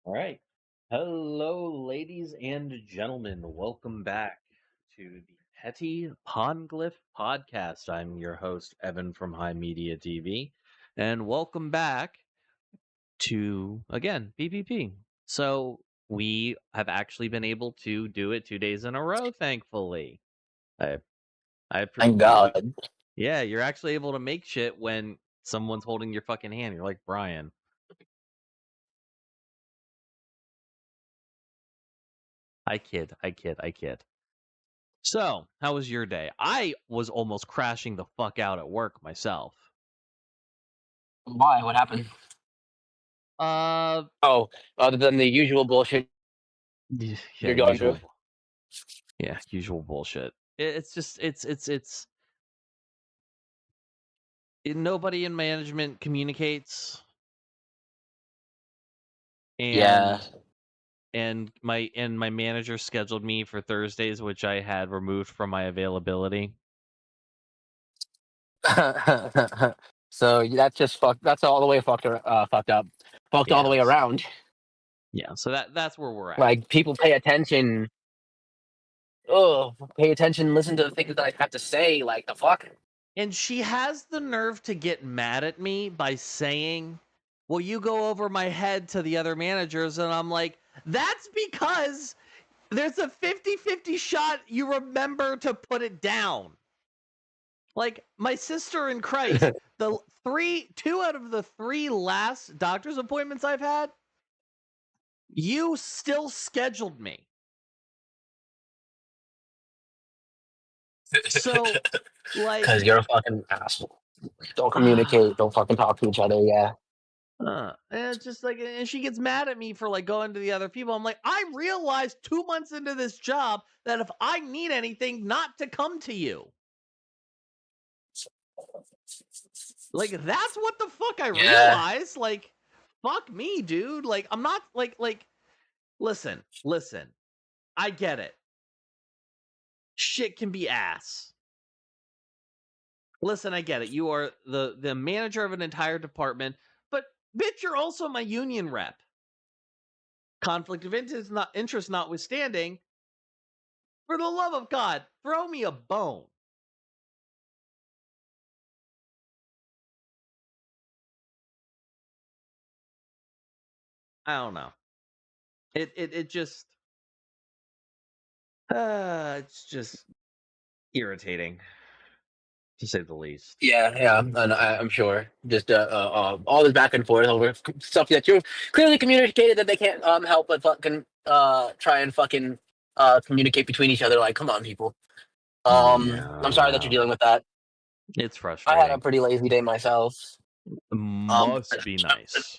All right. Hello, ladies and gentlemen. Welcome back to the Petty Poneglyph podcast. I'm your host, Evan from HIMediaTV. And welcome back to, again, PvP. So we have actually been able to do it 2 days in a row, thankfully. I, I Thank appreciate you. God. Yeah, you're actually able to make shit when someone's holding your fucking hand. You're like, Brian. I kid. So, how was your day? I was almost crashing the fuck out at work myself. Why? What happened? Uh, Oh, other than the usual bullshit yeah, you're going through. usual bullshit. It's just nobody in management communicates, Yeah. and my manager scheduled me for Thursdays, which I had removed from my availability. So that's just fucked. That's all the way fucked up. Fucked all the way Yes, around. yeah. So that's where we're at. Like people pay attention. Oh, pay attention. Listen to the things that I have to say. Like the fuck. And she has the nerve to get mad at me by saying, well, you go over my head to the other managers. And I'm like, that's because there's a 50-50 shot you remember to put it down. Like, my sister in Christ, two out of the three last doctor's appointments I've had, you still scheduled me. So, like, Because you're a fucking asshole. Don't communicate. Don't fucking talk to each other. Yeah. and it's just like, and she gets mad at me for like going to the other people. I'm like, I realized 2 months into this job that if I need anything, not to come to you. Like, that's what the fuck I Yeah. realized. Like, fuck me, dude. Like, I'm not listen. I get it. Shit can be ass. Listen, I get it. You are the manager of an entire department, but bitch, you're also my union rep. Conflict of interest notwithstanding, for the love of God, throw me a bone. I don't know. It just it's just irritating to say the least. Yeah, and I'm sure. Just all this back and forth over stuff that you've clearly communicated that they can't help but fucking try and fucking communicate between each other. Like, come on, people. I'm sorry that you're Yeah. dealing with that. It's I had a frustrating. pretty lazy day myself. Must be Spent nice.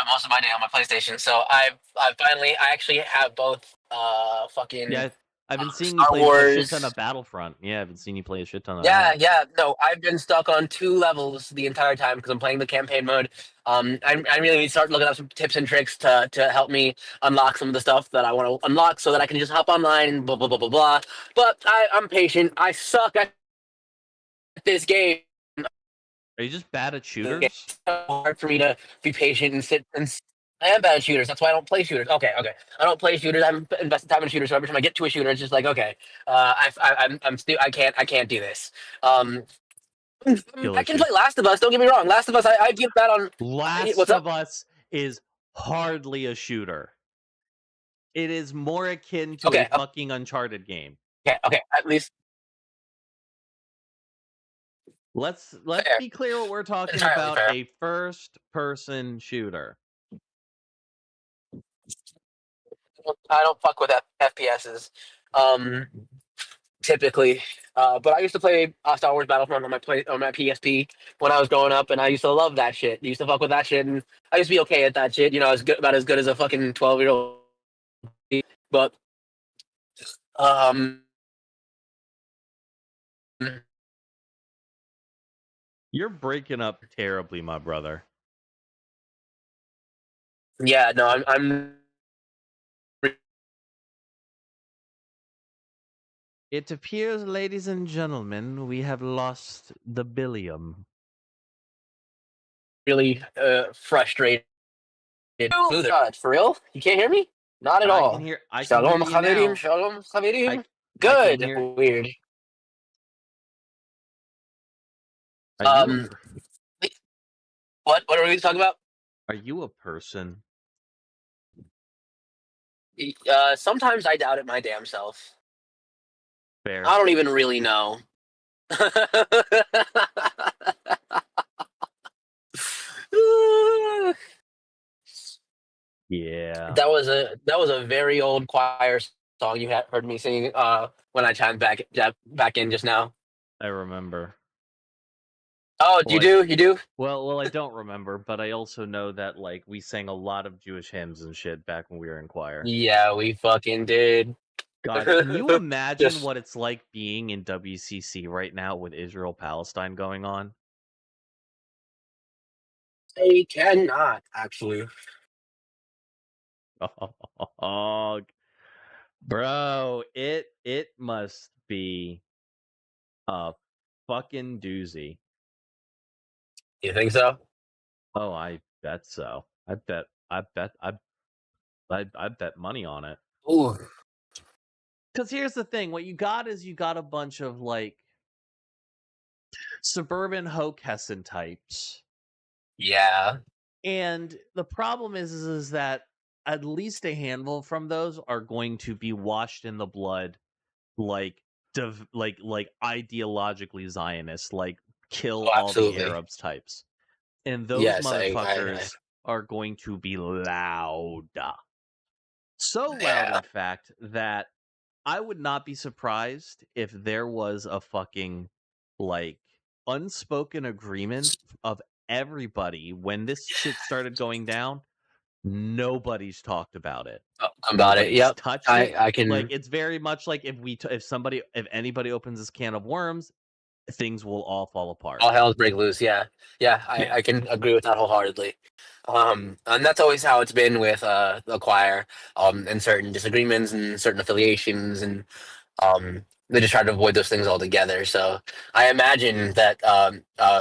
most of my day on my PlayStation. So I've finally I actually have both fucking Yeah, I've been seeing you Star play a shit ton Wars. of Battlefront. Yeah, I've been seeing you play a shit ton of Yeah, that. yeah. No, I've been stuck on 2 levels the entire time because I'm playing the campaign mode. I really need to start looking up some tips and tricks to help me unlock some of the stuff that I want to unlock so that I can just hop online and blah blah blah blah blah. But I'm patient. I suck at this game. Are you just bad at shooters? It's so hard for me to be patient and sit and. I am bad at shooters. That's why I don't play shooters. Okay, okay. I don't play shooters. I haven't invested time in shooters. So every time I get to a shooter, it's just like, okay, I can't do this. I can play Delicious. Last of Us. Don't get me wrong. Last of Us, I give that on. Last What's up? of Us is hardly a shooter. It is more akin to a Okay, fucking Uncharted game. okay, okay. At least Let's fair, be clear what we're talking entirely about, fair. a first person shooter. I don't fuck with FPSs, um, typically. But I used to play Star Wars Battlefront on my PSP when I was growing up, and I used to love that shit. I used to fuck with that shit, and I used to be okay at that shit. You know, about as good as a fucking 12-year-old. But um, You're breaking up terribly, my brother. yeah, no, I'm It appears, ladies and gentlemen, we have lost the billium. really frustrated For real? You can't hear me? Not at I all. can hear. I can hear Shalom you now. Shalom Chavirim. I can Good. hear. Weird. Are you Um, what are we talking about? are you a person? Sometimes I doubt it my damn self. Fair. I don't even really know. Yeah, That was a very old choir song you had heard me sing when I chimed back in just now. I remember. Oh, Well, you do? well, I don't remember, but I also know that like we sang a lot of Jewish hymns and shit back when we were in choir. Yeah, we fucking did. God, can you imagine Just what it's like being in WCC right now with Israel Palestine going on? I cannot actually. Oh, bro, it must be a fucking doozy. You think so? Oh, I bet so. I bet money on it. Ooh, Because here's the thing: what you got is you got a bunch of like suburban Hokessen types, yeah. and the problem is that at least a handful from those are going to be washed in the blood, like like ideologically Zionist, like kill Oh, all the absolutely. Arabs types, and those Yes, I motherfuckers are going to be loud. So loud, yeah. in fact, that I would not be surprised if there was a fucking like unspoken agreement of everybody when this shit started going down. Nobody's talked about it. About it. Nobody's Yep. touched it. I Like can it's very much like if anybody opens this can of worms, things will all fall apart. all hell's break loose. Yeah. Yeah, Yeah. I can agree with that wholeheartedly. And that's always how it's been with the choir, and certain disagreements and certain affiliations, and they just try to avoid those things altogether. So I imagine that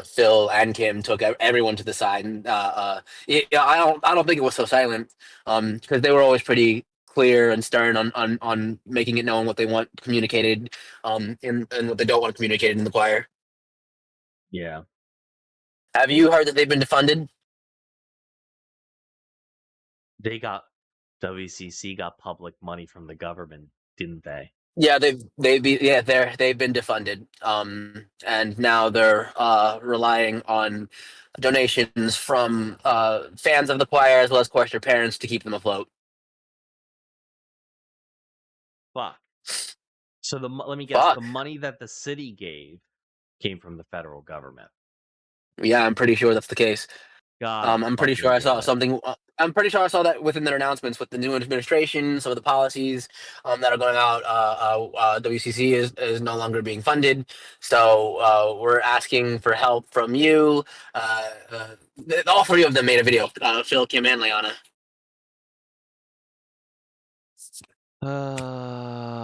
Phil and Kim took everyone to the side, and yeah, I don't think it was so silent, because they were always pretty clear and stern on making it known what they want communicated, and what they don't want communicated in the choir. Yeah. Have you heard that they've been defunded? They got WCC got public money from the government, didn't they? Yeah, they've been defunded, and now they're relying on donations from fans of the choir as well as, of course, their parents to keep them afloat. Fuck. So let me guess, the Fuck. money that the city gave came from the federal government. Yeah, I'm pretty sure that's the case. God I'm pretty sure fucking I saw damn it. something. I'm pretty sure I saw that within their announcements with the new administration, some of the policies that are going out. WCC is no longer being funded, so we're asking for help from you. All three of them made a video. Phil, Kim, and Liana.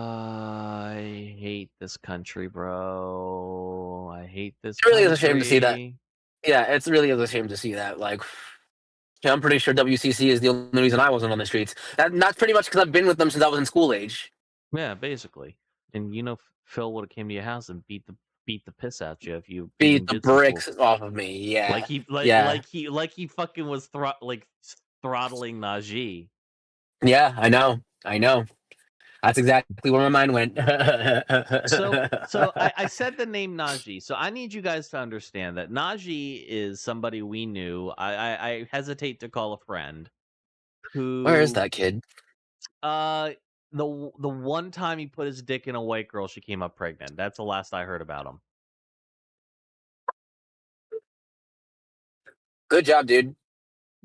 I hate this country, bro. I hate this It really is a shame to see that. country. Yeah, it's really is a shame to see that. Like, yeah, I'm pretty sure WCC is the only reason I wasn't on the streets. That's pretty much because I've been with them since I was in school age. Yeah, basically. And Phil would have came to your house and beat the piss out you if you even Beat the did some cool. bricks off of me. Like Yeah, he yeah, like he fucking was throttling Najee. yeah. I know. I know. That's exactly where my mind went. So I said the name Najee. So I need you guys to understand that Najee is somebody we knew. I hesitate to call a friend Where is who that kid? uh the one time he put his dick in a white girl, she came up pregnant. That's the last I heard about him. Good job, dude.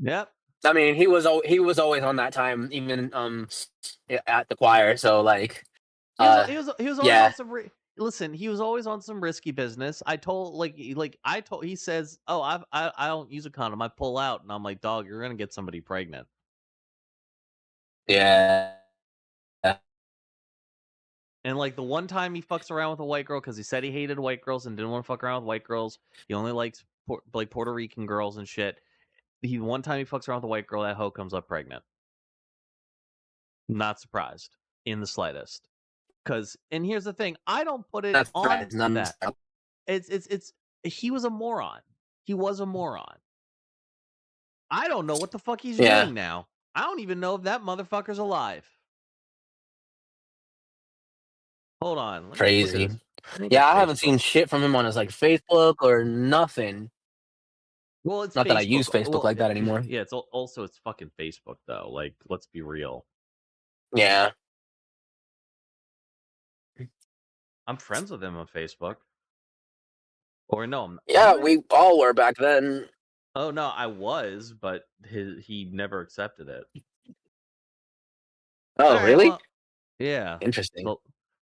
Yep. I mean, he was always on that time, even at the choir. So like, He was always yeah, on some listen, he was always on some risky business. I told I told he says, "Oh, I don't use a condom. I pull out." And I'm like, "Dog, you're going to get somebody pregnant." yeah, And like the one time he fucks around with a white girl because he said he hated white girls and didn't want to fuck around with white girls. He only likes like Puerto Rican girls and shit. one time he fucks around with a white girl, that hoe comes up pregnant. Not surprised in the slightest. And here's the thing, I don't put it That's on right. None. that. It's he was a moron. He was a moron. I don't know what the fuck he's Yeah. doing now. I don't even know if that motherfucker's alive. Hold on. Let me just look at Crazy. his, look Yeah, at I haven't Facebook. seen shit from him on his like Facebook or nothing. Well, it's Not that I Facebook. use Facebook Well, like that anymore. yeah, also it's fucking Facebook though. Like, let's be real. Yeah. I'm friends with him on Facebook. Or no, am Yeah, I? we all were back then. Oh no, I was, but he never accepted it. All Oh, right, really? well, yeah. Interesting.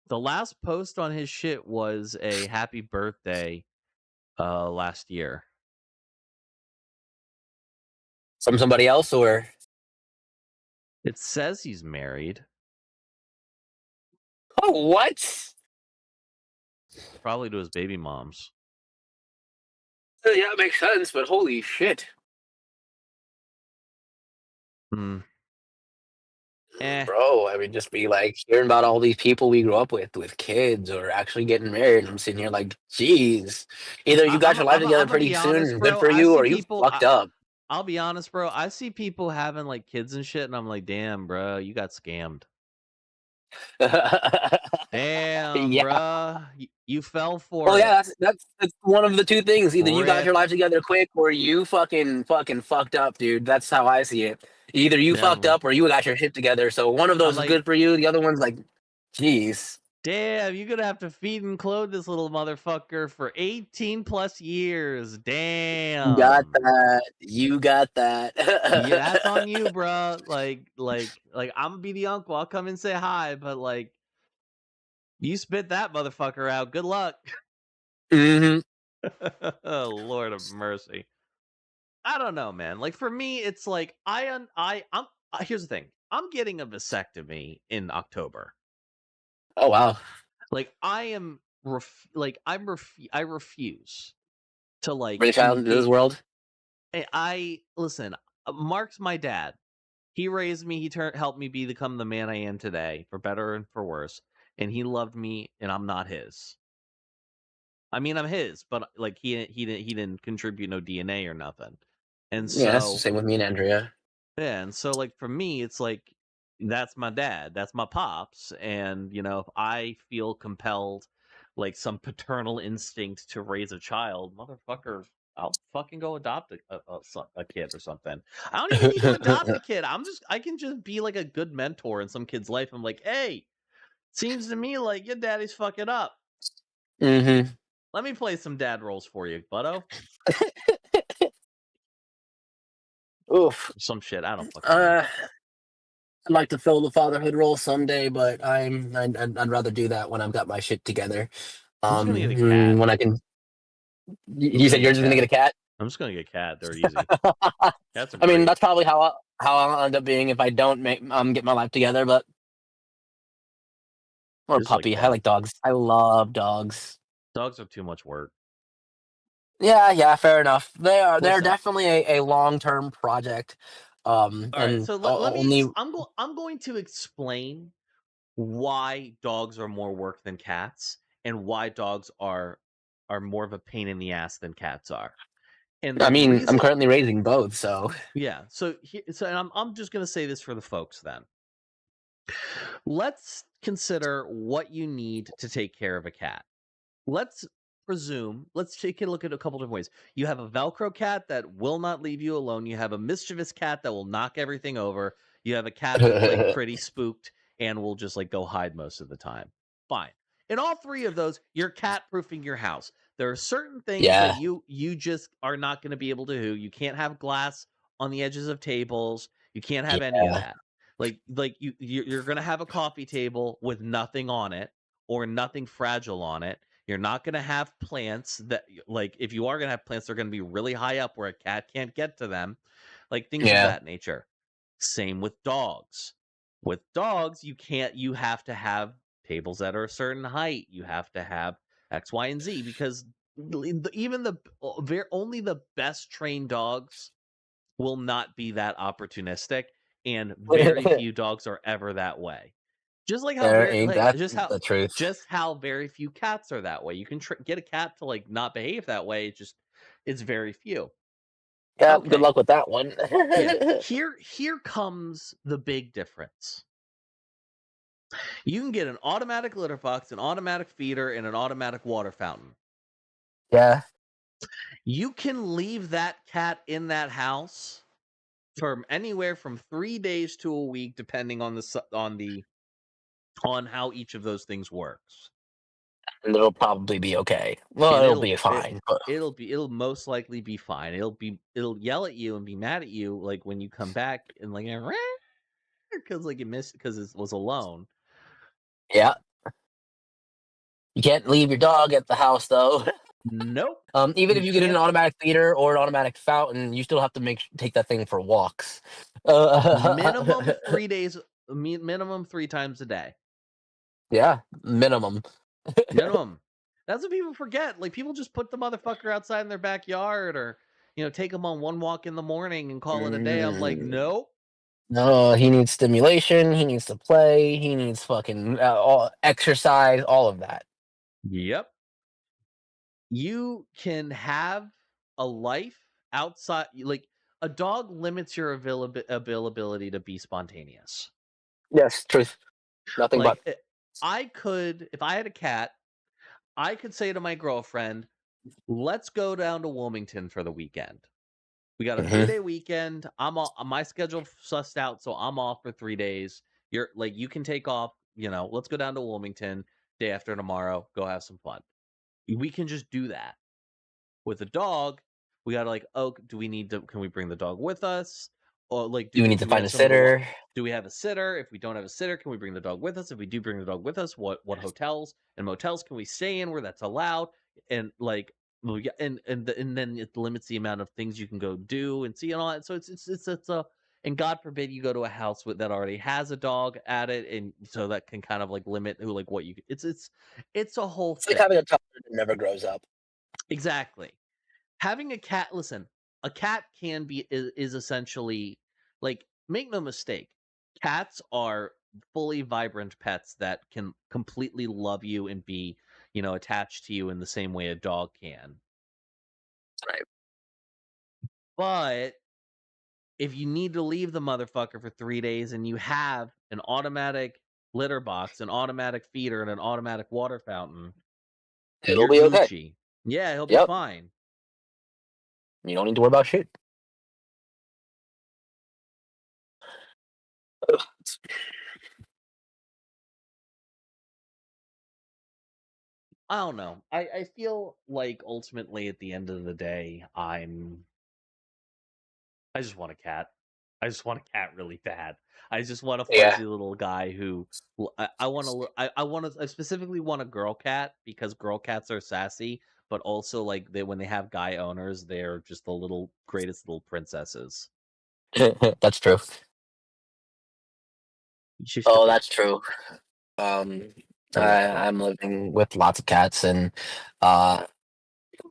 The last post on his shit was a happy birthday last year. From somebody else, or It says he's married. oh, what? Probably to his baby moms. Yeah, it makes sense. But holy shit, Hmm. Eh. bro! I would just be like hearing about all these people we grew up with kids or actually getting married. And I'm sitting here like, geez, either you got your life I'm together gonna pretty be soon honest, and good bro. for I you, see or you people. fucked up. I'll be honest, bro. I see people having like kids and shit, and I'm like, damn, bro, you got scammed. Damn, Yeah. bro, you fell for Well, it. yeah, that's one of the two things. Either you got Rip. your life together quick, or you fucking fucked up, dude. That's how I see it. Either you Yeah, fucked up, or you got your shit together. So one of I'm those is like, good for you. The other one's like, jeez, damn, you're gonna have to feed and clothe this little motherfucker for 18 plus years. you got Damn. that. You got that. Yeah, that's on you, bro. I'm gonna be the uncle. I'll come and say hi, but like, you spit that motherfucker out. Good luck. hmm Oh, Lord of mercy. I don't know, man. Like for me, it's like I'm. Here's the thing. I'm getting a vasectomy in October. Oh wow, Like I am. I refuse to like bring a child into this engage. world. I listen. Mark's my dad. He raised me. He helped me become the man I am today, for better and for worse. And he loved me, and I'm not his. I mean, I'm his, but like he didn't contribute no DNA or nothing. And Yeah, that's the so same with me and Andrea. yeah, and so like for me, it's like that's my dad, that's my pops, and if I feel compelled, like some paternal instinct to raise a child, motherfucker, I'll fucking go adopt a kid or something. I don't even need to adopt a kid. I can just be like a good mentor in some kid's life. I'm like, hey, seems to me like your daddy's fucking up. hmm Let me play some dad roles for you, butto. Oof. Some shit. I don't fucking know. I'd like to fill the fatherhood role someday, but I'd rather do that when I've got my shit together. I'm just gonna get a cat. When I can. I'm just You gonna said get you're a just gonna get cat. a cat. I'm just gonna get a cat. They're easy. Cats are I mean, great. that's probably how I'll end up being if I don't get my life together. But or a Just like puppy. I dog. like dogs. I love dogs. Dogs are too much work. Yeah, fair enough. They're Listen. definitely a long term project. All right. And So let me. only I'm going to explain why dogs are more work than cats, and why dogs are more of a pain in the ass than cats are. And the I mean, I'm reason, currently raising both, so yeah. And I'm just gonna say this for the folks then. Let's consider what you need to take care of a cat. Let's let's take a look at a couple different ways. You have a Velcro cat that will not leave you alone. You have a mischievous cat that will knock everything over. You have a cat that's like pretty spooked and will just like go hide most of the time. Fine. In all three of those, you're cat proofing your house. There are certain things that yeah, you just are not going to be able to do. You can't have glass on the edges of tables. You can't have any of yeah, that. You're going to have a coffee table with nothing on it or nothing fragile on it. You're not going to have plants that, like, if you are going to have plants, they're going to be really high up where a cat can't get to them, like things of yeah, that nature. Same with dogs. With dogs, you have to have tables that are a certain height. You have to have X, Y, and Z because even only the best trained dogs will not be that opportunistic, and very few dogs are ever that way. Just like how There very ain't like that the truth. just how very few cats are that way. You can get a cat to like not behave that way. It's very few. Yeah, good Okay, luck with that one. yeah. Here comes the big difference. You can get an automatic litter box, an automatic feeder, and an automatic water fountain. Yeah. You can leave that cat in that house from anywhere from 3 days to a week, depending on on how each of those things works. And it'll probably be okay. Well, And it'll be fine. But it'll most likely be fine. It'll yell at you and be mad at you like when you come back and like because like it missed because it was alone. yeah, you can't leave your dog at the house though. Nope. Even You if you get an can't. automatic feeder or an automatic fountain, you still have to take that thing for walks. Minimum 3 days. Minimum 3 times a day. Yeah, minimum. Minimum. That's what people forget. Like people just put the motherfucker outside in their backyard, or take them on one walk in the morning and call it a day. I'm like, Mm, nope. no, he needs stimulation. He needs to play. He needs fucking exercise. All of that. Yep. You can have a life outside. Like a dog limits your availability to be spontaneous. Yes, truth. Nothing but. Like I could, if I had a cat, I could say to my girlfriend, let's go down to Wilmington for the weekend. We got a Hmm. 3-day weekend. I'm all, my schedule sussed out, so I'm off for 3 days. You're like, you can take off. Let's go down to Wilmington day after tomorrow. Go have some fun. We can just do that. With a dog, we gotta like, oh, do we need to? Can we bring the dog with us? Or like, Do we need to do we find have a someone to sitter? do we have a sitter? If we don't have a sitter, can we bring the dog with us? If we do bring the dog with us, what hotels and motels can we stay in where that's allowed? And like, well, yeah, and then it limits the amount of things you can go do and see and all that. So it's a and God forbid you go to a house that already has a dog at it, and so that can kind of like limit who like what you. It's a whole It's like thing. having a toddler that never grows up. Exactly. Having a cat, listen, a cat can be is essentially like, make no mistake, cats are fully vibrant pets that can completely love you and be, attached to you in the same way a dog can. Right. But if you need to leave the motherfucker for 3 days and you have an automatic litter box, an automatic feeder, and an automatic water fountain, Yeah, you'll you're be okay. Gucci. Yeah, he'll be Yep. fine. You don't need to worry about shit. I don't know. I feel like ultimately at the end of the day, I just want a cat. I just want a cat really bad. I just want a Yeah. fuzzy little guy who I want to I specifically want a girl cat because girl cats are sassy, but also like when they have guy owners, they're just the little greatest little princesses. That's true. She should Oh, be. that's true. Um, Oh fuck. I'm living with lots of cats, and uh,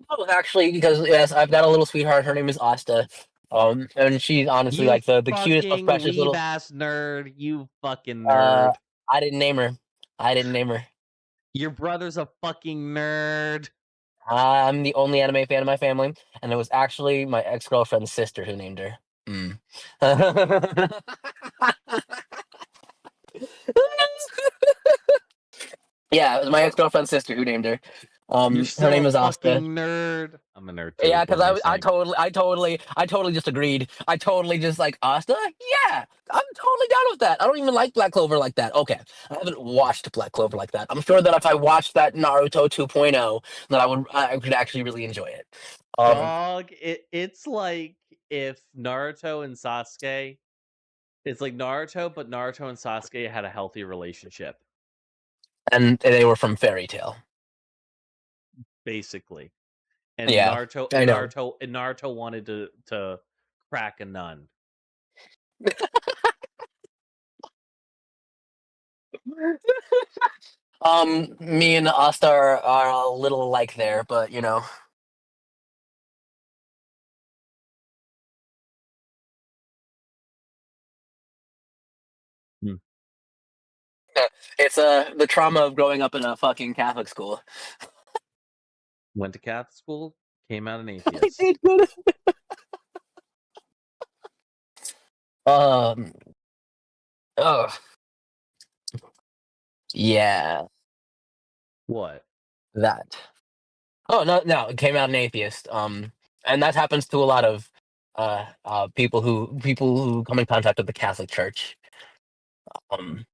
oh, actually, because yes, I've got a little sweetheart. Her name is Asta. And she's honestly You like the cutest, most fucking precious weeb little. ass nerd. You fucking Uh, nerd. I didn't name her. I didn't name her. Your brother's a fucking nerd. I'm the only anime fan in my family, and it was actually my ex girlfriend's sister who named her. Mm. Yeah, it was my ex girlfriend's sister who named her. You're Her still a name is Asta. fucking nerd. I'm a nerd too. Yeah, What because am I I saying? totally just agreed. I totally just like Asta. Yeah, I'm totally down with that. I don't even like Black Clover like that. Okay, I haven't watched Black Clover like that. I'm sure that if I watched that Naruto 2.0, that I could actually really enjoy it. Dog, it's like if Naruto and Sasuke, it's like Naruto, but Naruto and Sasuke had a healthy relationship, And they were from Fairy Tale. basically. And Yeah, Naruto I and know. Naruto wanted to crack a nun. Me and Asta are a little like there, but It's the trauma of growing up in a fucking Catholic school. Went to Catholic school, came out an I atheist. did good. Um. Oh. Yeah. What? That. Oh no, no, it came out an atheist. And that happens to a lot of people who come in contact with the Catholic Church.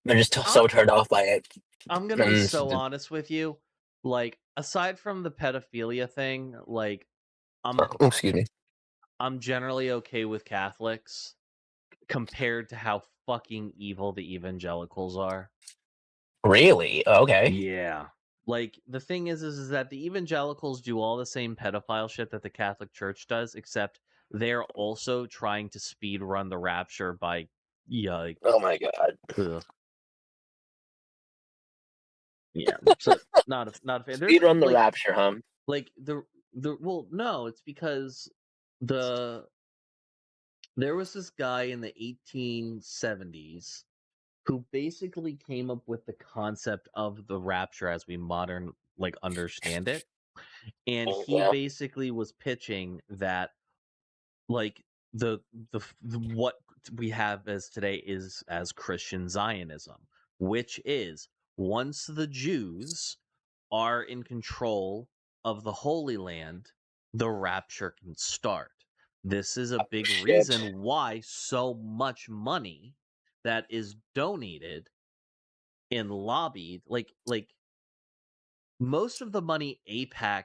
They're just I'm so turned off by it. I'm gonna be And so honest with you. Like, aside from the pedophilia thing, like, I'm excuse me. I'm generally okay with Catholics compared to how fucking evil the evangelicals are. Really? Okay. Yeah. Like, the thing is that the evangelicals do all the same pedophile shit that the Catholic Church does, except they're also trying to speed run the rapture by, yeah, like, Oh my god. ugh. Yeah. So not a fan. There's Speed run the like rapture, huh? like the well, no, it's because the there was this guy in the 1870s who basically came up with the concept of the rapture as we modern like understand it, and he Yeah. basically was pitching that like the what we have as today is as Christian Zionism, which is once the Jews are in control of the Holy Land, the rapture can start. This is a big Shit. reason why so much money that is donated and lobbied, like most of the money AIPAC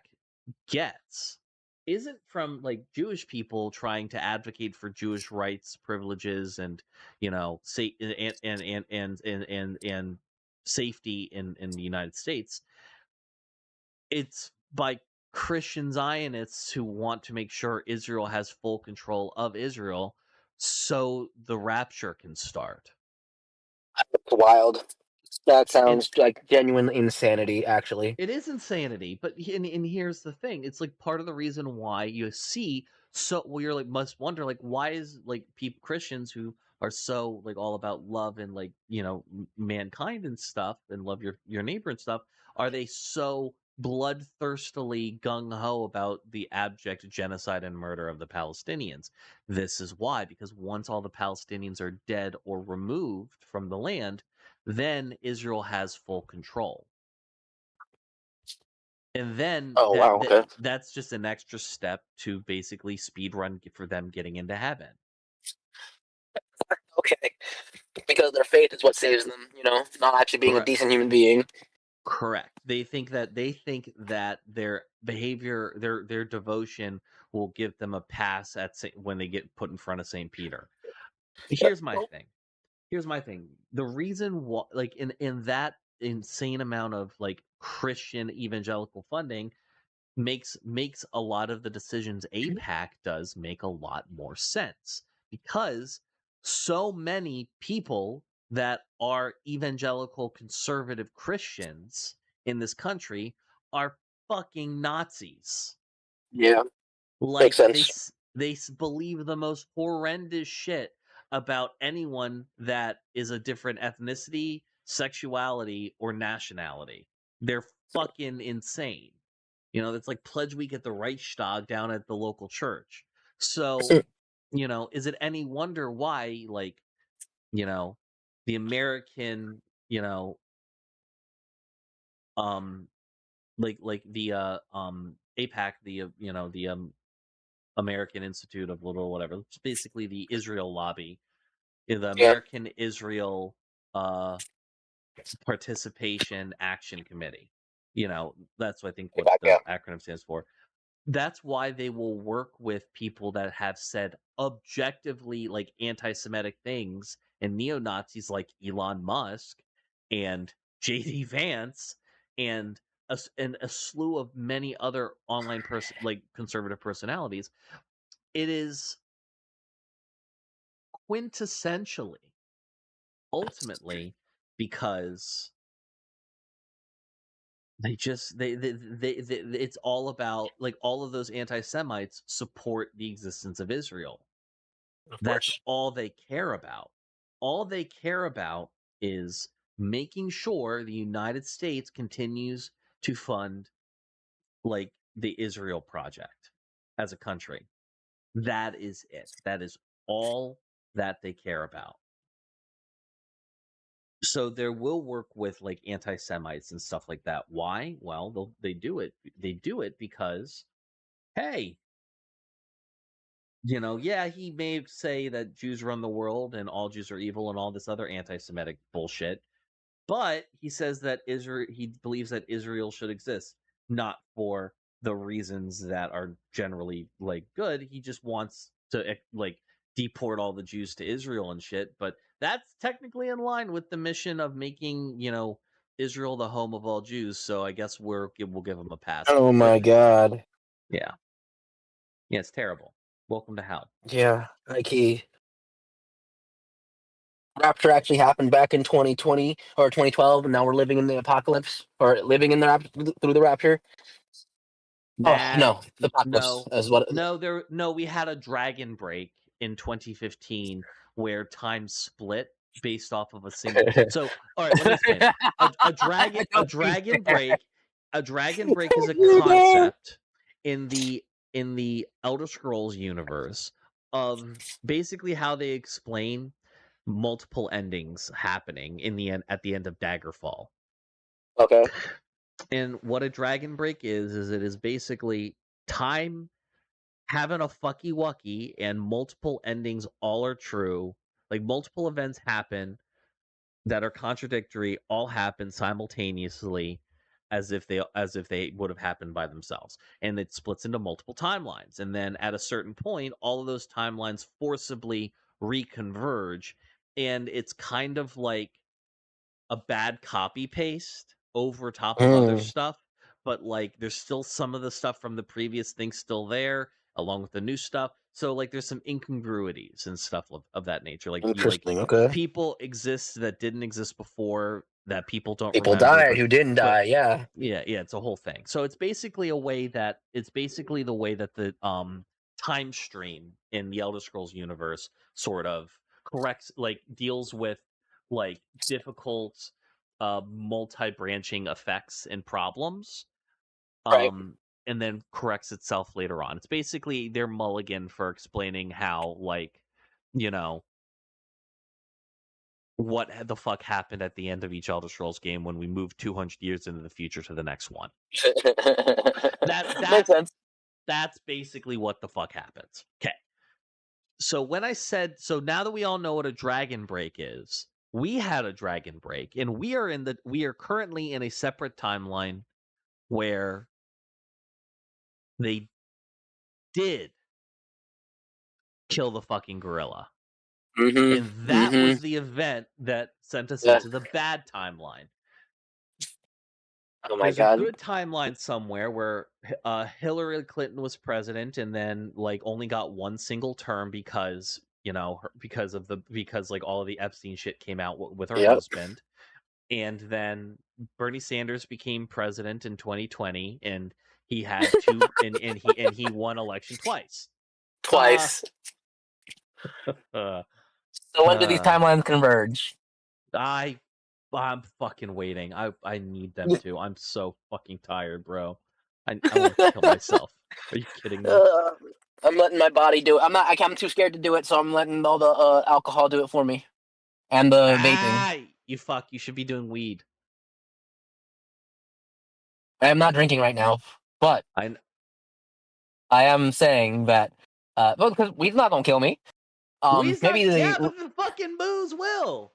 gets isn't from like Jewish people trying to advocate for Jewish rights, privileges, and say and safety in the United States. It's by Christian Zionists who want to make sure Israel has full control of Israel so the rapture can start. It's wild. That And sounds like genuine insanity, actually. it is insanity, but and here's the thing: it's like part of the reason why you see well, you're like must wonder like why is like people Christians who are so like all about love and like mankind and stuff and love your neighbor and stuff are they so bloodthirstily gung ho about the abject genocide and murder of the Palestinians? This is why, because once all the Palestinians are dead or removed from the land, then Israel has full control, and then Oh wow. Okay. that's just an extra step to basically speed run for them getting into heaven. Okay. Because their faith is what saves them. Not actually being a Correct. decent human being. Correct. They think that their behavior, their devotion will give them a pass when they get put in front of St. Peter. Here's my thing. Here's my thing. The reason why, like in that insane amount of like Christian evangelical funding, makes a lot of the decisions AIPAC does make a lot more sense, because so many people that are evangelical conservative Christians in this country are fucking Nazis. Yeah. Makes Like sense. believe the most horrendous shit about anyone that is a different ethnicity, sexuality, or nationality. They're fucking insane. That's like Pledge Week at the Reichstag down at the local church. So, is it any wonder why, like, you know, the American, um, like the APAC, the American Institute of Little whatever, it's basically the Israel lobby, the Yeah. American Israel uh Participation Action Committee. That's I think what Back, the yeah. acronym stands for. That's why they will work with people that have said objectively like anti-Semitic things and neo-Nazis like Elon Musk and JD Vance and a slew of many other online like conservative personalities. It is quintessentially ultimately because they it's all about like all of those anti-Semites support the existence of Israel. Of That's course. all they care about. All they care about is making sure the United States continues to fund like the Israel project as a country. That is it. That is all that they care about. So they will work with like anti-Semites and stuff like that. Why? Well, they do it. They do it because, hey, yeah, he may say that Jews run the world and all Jews are evil and all this other anti-Semitic bullshit, but he says that he believes that Israel should exist, not for the reasons that are generally like good. He just wants to like deport all the Jews to Israel and shit. But that's technically in line with the mission of making Israel the home of all Jews. So I guess we'll give him a pass. Oh my god. Yeah, it's terrible. Welcome to hell. Yeah, like Rapture actually happened back in 2020 or 2012, and now we're living in the apocalypse, or living in the through the Rapture. Oh no, the apocalypse No, is what. we had a dragon break in 2015 where time split based off of a single. So, all right, let me explain. A dragon break is a concept in the Elder Scrolls universe of basically how they explain multiple endings happening at the end of Daggerfall. Okay. And what a dragon break is it is basically time having a fucky wucky and multiple endings all are true. Like multiple events happen that are contradictory, all happen simultaneously as if they would have happened by themselves. And it splits into multiple timelines. And then at a certain point, all of those timelines forcibly reconverge. And it's kind of like a bad copy paste over top of other stuff, but like there's still some of the stuff from the previous thing still there along with the new stuff. So like there's some incongruities and stuff of that nature. Like Interesting. Okay. people exist that didn't exist before that people don't People remember, died who didn't die. Yeah. yeah, it's a whole thing. So it's basically the way that the time stream in the Elder Scrolls universe sort of corrects, like deals with like difficult multi-branching effects and problems, Right. and then corrects itself later on. It's basically their mulligan for explaining how like you know what the fuck happened at the end of each Elder Scrolls game when we moved 200 years into the future to the next one. Makes sense. That's basically what the fuck happens. Okay. So now that we all know what a dragon break is, we had a dragon break, and we are currently in a separate timeline where they did kill the fucking gorilla. And that was the event that sent us Yeah. into the bad timeline. Oh my There's a god. good timeline somewhere where Hillary Clinton was president and then like only got one single term because because like all of the Epstein shit came out with her Yep. husband, and then Bernie Sanders became president in 2020 and he had two and he won election twice. Twice. Uh, So when do these uh, timelines converge? I'm fucking waiting. I need them to. I'm so fucking tired, bro. I want to kill myself. Are you kidding me? I'm letting my body do it. I'm too scared to do it, so I'm letting all the alcohol do it for me, and the vaping. You should be doing weed. I am not drinking right now, but I I am saying that well, because weed's not gonna kill me. Weed's not. Maybe Yeah, but the fucking booze will.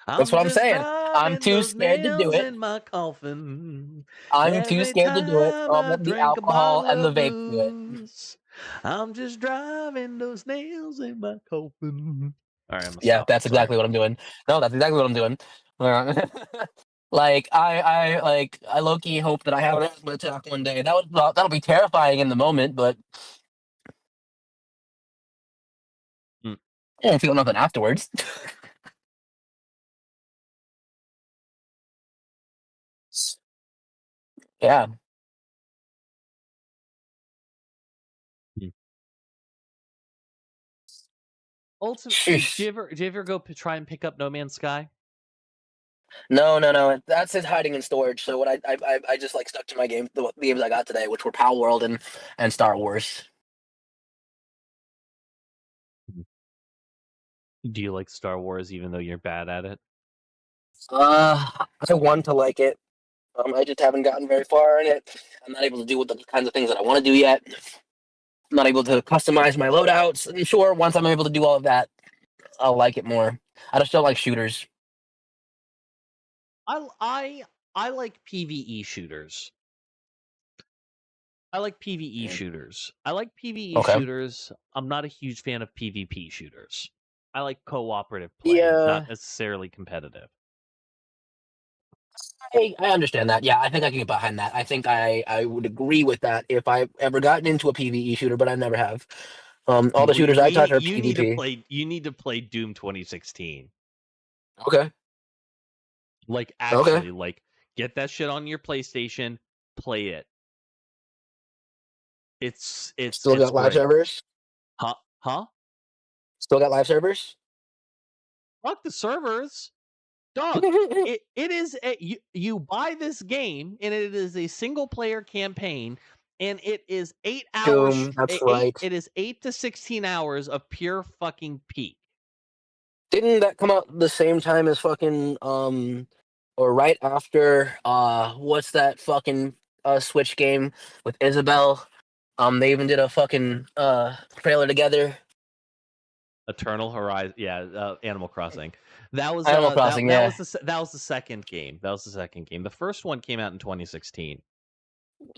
that's I'm what I'm just saying. I'm driving too those scared to do nails it. in my coffin. I'm too Every scared to do it, so time I'm I letting the drink a alcohol bottle and the of vape do it. booze, I'm just driving those nails in my coffin. All right, I'm gonna Yeah, stop. that's Sorry. exactly what I'm doing. No, that's exactly what I'm doing. Like I low key hope that I have an asthma attack one day. That'll be terrifying in the moment, but Hmm. I won't feel nothing afterwards. Yeah. Hmm. Ultimately, Sheesh. did you ever go try and pick up No Man's Sky? No. That's his hiding in storage. So what I just like stuck to my game, the games I got today, which were Power World and Star Wars. Do you like Star Wars even though you're bad at it? I want to like it. I just haven't gotten very far in it. I'm not able to do the kinds of things that I want to do yet. I'm not able to customize my loadouts. And sure, once I'm able to do all of that, I'll like it more. I just don't like shooters. I like PvE shooters. I like PvE shooters. I like PvE Okay. shooters. I'm not a huge fan of PvP shooters. I like cooperative play, Yeah, not necessarily competitive. I understand that. Yeah, I think I can get behind that. I think I would agree with that if I ever gotten into a PvE shooter, but I never have. All the shooters I touch are You PvP. need to play Doom 2016. Okay. Like Okay. actually, like get that shit on your PlayStation, play it. It's Still got live great. servers? Huh? Still got live servers? Fuck the servers. Dog, it is you buy this game and it is a single player campaign and it is 8 hours That's right. it is 8 to 16 hours of pure fucking peak. Didn't that come out the same time as fucking or right after what's that fucking Switch game with Isabel? They even did a fucking trailer together. Eternal Horizon, Animal Crossing. That was Animal Crossing, that yeah. was that was the second game. That was the second game. The first one came out in 2016.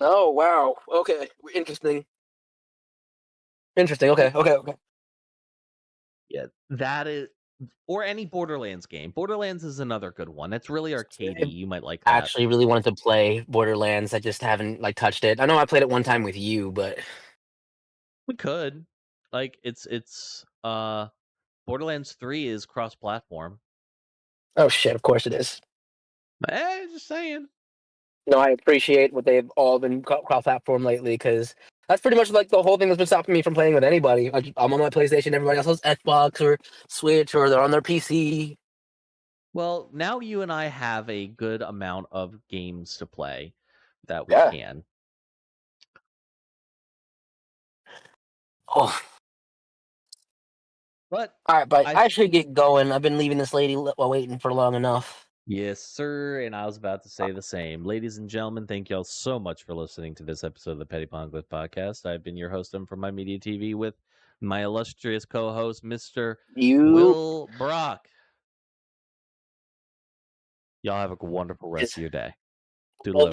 Oh wow. Okay. Interesting. Okay. Yeah, that is, or any Borderlands game. Borderlands is another good one. It's really arcadey. You might like I that. actually really wanted to play Borderlands. I just haven't like touched it. I know I played it one time with you, but We could. Like it's Borderlands 3 is cross-platform. oh shit, of course it is. Just saying. No, I appreciate what they've all been cross-platform lately because that's pretty much like the whole thing that's been stopping me from playing with anybody. I'm on my PlayStation, everybody else has Xbox or Switch, or they're on their PC. Well, now you and I have a good amount of games to play that we Yeah. can. Oh, But all right, but I should get going. I've been leaving this lady while waiting for long enough. Yes, sir. And I was about to say the same. Ladies and gentlemen, thank y'all so much for listening to this episode of the Petty Poneglyph Podcast. I've been your host, from HIMediaTV, with my illustrious co-host, Mr. Will Brock. Y'all have a wonderful rest of your day. Doodle.